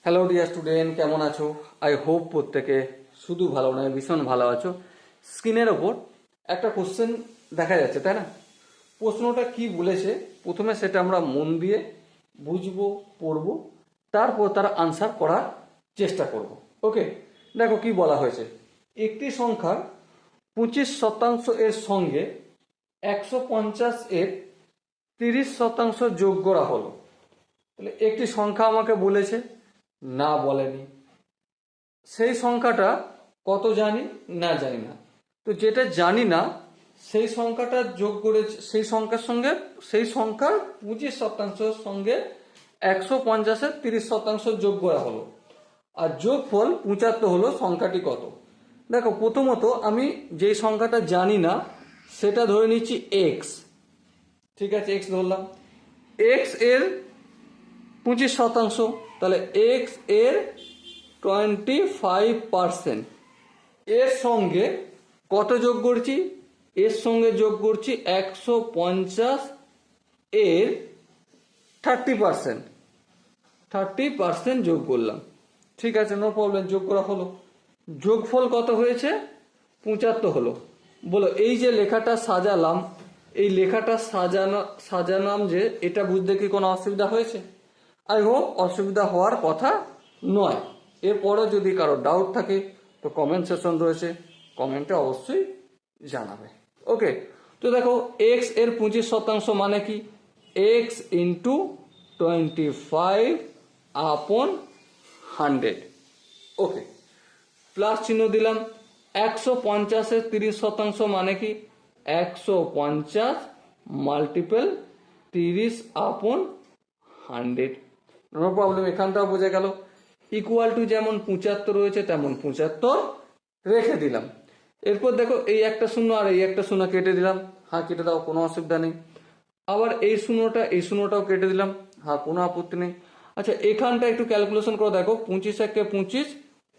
Hello dear student, কেমন আছো? I hope প্রত্যেকে শুধু ভালো নয়, ভীষণ ভালো আছো। স্ক্রিনের ওপর একটা কোশ্চেন দেখা যাচ্ছে, তাই না? প্রশ্নটা কি বলেছে প্রথমে সেটা আমরা মন দিয়ে বুঝবো, পড়বো, তারপর তার আনসার করার চেষ্টা করব। ওকে, দেখো কি বলা হয়েছে। একটি সংখ্যার 25% এর সঙ্গে 150 এর 30% যোগ করা হলো। তাহলে একটি সংখ্যা আমাকে বলেছে, না বলেনি। সেই সংখ্যাটা কত জানি? না জানি না। তো যেটা জানি না সেই সংখ্যাটা যোগ করে, সেই সংখ্যার সঙ্গে সেই সংখ্যার 25% সঙ্গে 150-এর 30% যোগ করা হলো, আর যোগফল 75 হলো। সংখ্যাটি কত? দেখো, প্রথমত আমি যেই সংখ্যাটা জানি না সেটা ধরে নিচ্ছি এক্স। ঠিক আছে, এক্স ধরলাম। এক্স এর 25%, তাহলে এক্স এর 25%। এর সঙ্গে কত যোগ করছি? এর সঙ্গে যোগ করছি 150 এর 30%। 30% যোগ করলাম। ঠিক আছে, নো প্রবলেম, যোগ করা হলো। যোগফল কত হয়েছে? 75 হলো। বলো, এই যে লেখাটা সাজালাম, এই লেখাটা সাজালাম যে, এটা বুঝতে কি কোনো অসুবিধা হয়েছে? আই হোপ অসুবিধা হওয়ার কথা নয়। এরপরে যদি কারো ডাউট থাকে তো কমেন্ট সেকশন রয়েছে, কমেন্টে অবশ্যই জানাবে। ওকে, তো দেখো, এক্স এর 25% মানে কি? X into 25/100। ওকে, প্লাস চিহ্ন দিলাম। 150-এর 30% মানে কি? 150 মাল্টিপল 30/100। নো প্রবলেম, এখানটাও বোঝা গেল। ইকুয়াল টু যেমন 75 রয়েছে তেমন 75 রেখে দিলাম। এরপর দেখো, এই একটা শূন্য আর এই একটা শূন্য কেটে দিলাম। হ্যাঁ, কেটে দাও, কোনো অসুবিধা নেই। আবার এই শূন্যটাও কেটে দিলাম। হ্যাঁ, কোনো আপত্তি নেই। আচ্ছা, এখানটা একটু ক্যালকুলেশন করে দেখো। 25-একে 25,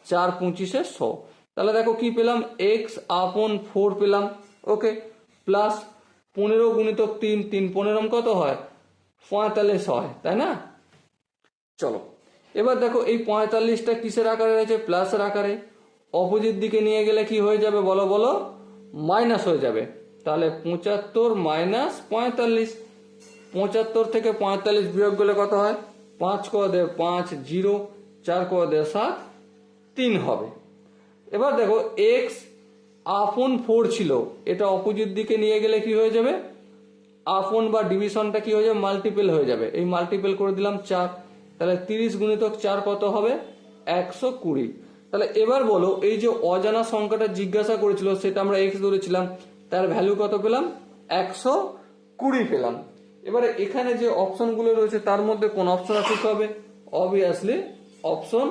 4 25-এ 100। তাহলে দেখো কি পেলাম? x/4 পেলাম। ওকে, প্লাস 15 গুণিতক 3, 3 15 কত হয়? 45 হয়, তাই না? চলো, এবার দেখো, এই 45টা কিসের আকারে রয়েছে? প্লাসের আকারে। অপোজিট দিকে নিয়ে গেলে কি হয়ে যাবে? বলো বলো, মাইনাস হয়ে যাবে। তাহলে 75 মাইনাস 45। 75 থেকে 45 বিয়োগ করলে কত হয়? 5 ক দে 5, 0, 4 ক দে 7, 3 হবে। এবার দেখো, এক্স আপন 4 ছিল, এটা অপোজিট দিকে নিয়ে গেলে কি হয়ে যাবে? আপন বা ডিভিশনটা কি হয়ে যাবে? মাল্টিপল হয়ে যাবে। এই মাল্টিপল করে দিলাম 4। তাহলে 30 গুণিতক 4 কত হবে? 120। তাহলে এবার বলো, এই যে অজানা সংখ্যাটা জিজ্ঞাসা করেছিল সেটা আমরা এক্স ধরেছিলাম, তার ভ্যালু কত পেলাম? 120 পেলাম। এবারে এখানে যে অপশনগুলো রয়েছে তার মধ্যে কোন অপশন ঠিক হবে? অবভিয়াসলি অপশন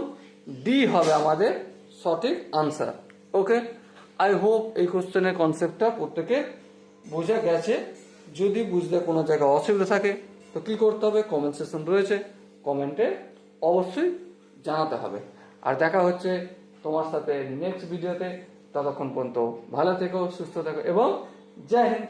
ডি হবে আমাদের সঠিক আনসার। ওকে, আই হোপ এই কোশ্চেনের কনসেপ্টটা প্রত্যেকে বোঝা গেছে। যদি বুঝতে কোনো জায়গায় অসুবিধা থাকে তো কি করতে হবে? কমেন্ট সেকশন রয়েছে, কমেন্টে অবশ্যই জানাতে হবে। আর দেখা হচ্ছে তোমার সাথে নেক্সট ভিডিওতে। ততক্ষণ পর্যন্ত ভালো থেকো, সুস্থ থেকো এবং জয় হিন্দ।